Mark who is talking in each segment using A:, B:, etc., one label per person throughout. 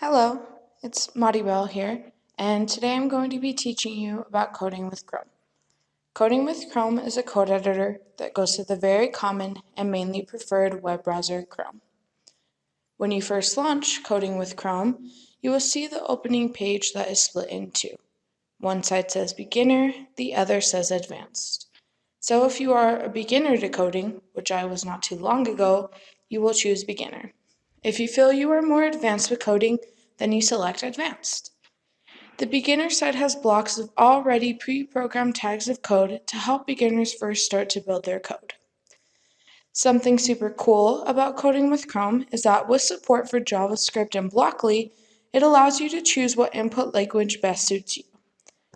A: Hello, it's Maribel here, and today I'm going to be teaching you about coding with Chrome. Coding with Chrome is a code editor that goes to the very common and mainly preferred web browser, Chrome. When you first launch Coding with Chrome, you will see the opening page that is split in two. One side says Beginner, the other says Advanced. So if you are a beginner to coding, which I was not too long ago, you will choose Beginner. If you feel you are more advanced with coding, then you select Advanced. The beginner side has blocks of already pre-programmed tags of code to help beginners first start to build their code. Something super cool about coding with Chrome is that with support for JavaScript and Blockly, it allows you to choose what input language best suits you.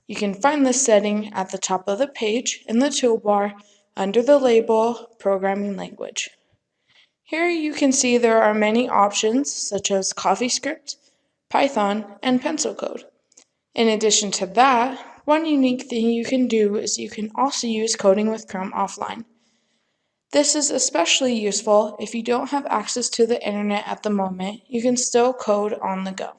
A: You can find this setting at the top of the page in the toolbar under the label Programming Language. Here you can see there are many options such as CoffeeScript, Python, and Pencil Code. In addition to that, one unique thing you can do is you can also use Coding with Chrome offline. This is especially useful if you don't have access to the internet at the moment. You can still code on the go.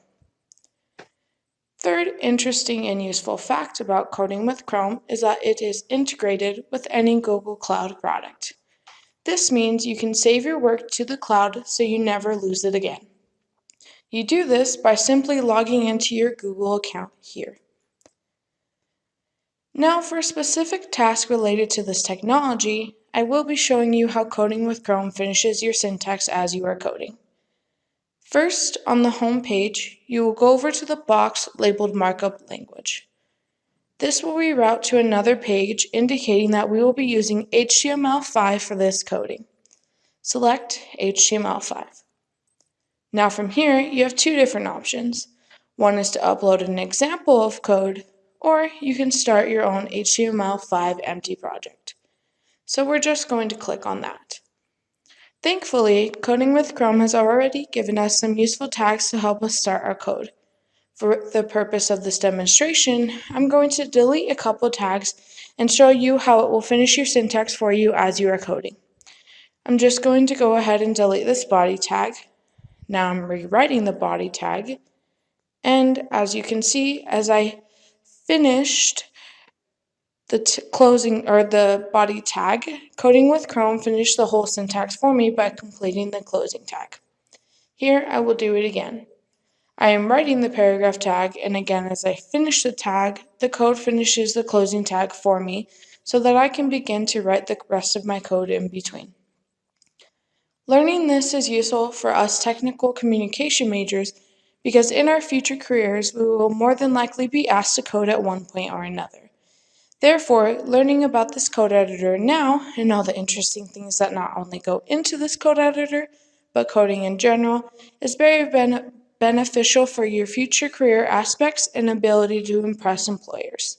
A: Third interesting and useful fact about Coding with Chrome is that it is integrated with any Google Cloud product. This means you can save your work to the cloud so you never lose it again. You do this by simply logging into your Google account here. Now for a specific task related to this technology, I will be showing you how Coding with Chrome finishes your syntax as you are coding. First, on the home page, you will go over to the box labeled Markup Language. This will reroute to another page indicating that we will be using HTML5 for this coding. Select HTML5. Now from here, you have two different options. One is to upload an example of code, or you can start your own HTML5 empty project. So we're just going to click on that. Thankfully, Coding with Chrome has already given us some useful tags to help us start our code. For the purpose of this demonstration, I'm going to delete a couple tags and show you how it will finish your syntax for you as you are coding. I'm just going to go ahead and delete this body tag. Now I'm rewriting the body tag, and as you can see, as I finished the body tag, Coding with Chrome finished the whole syntax for me by completing the closing tag. Here I will do it again. I am writing the paragraph tag, and again as I finish the tag, the code finishes the closing tag for me so that I can begin to write the rest of my code in between. Learning this is useful for us technical communication majors because in our future careers we will more than likely be asked to code at one point or another. Therefore, learning about this code editor now and all the interesting things that not only go into this code editor, but coding in general, is very beneficial for your future career aspects and ability to impress employers.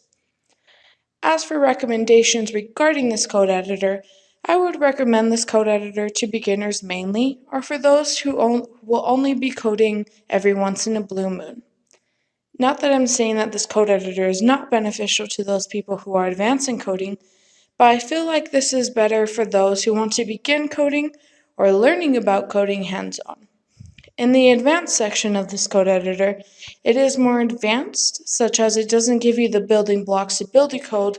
A: As for recommendations regarding this code editor, I would recommend this code editor to beginners mainly, or for those who will only be coding every once in a blue moon. Not that I'm saying that this code editor is not beneficial to those people who are advanced in coding, but I feel like this is better for those who want to begin coding or learning about coding hands-on. In the advanced section of this code editor, it is more advanced, such as it doesn't give you the building blocks to build your code,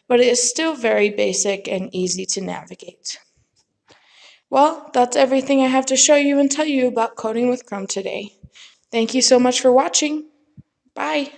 A: but it is still very basic and easy to navigate. Well, that's everything I have to show you and tell you about Coding with Chrome today. Thank you so much for watching. Bye.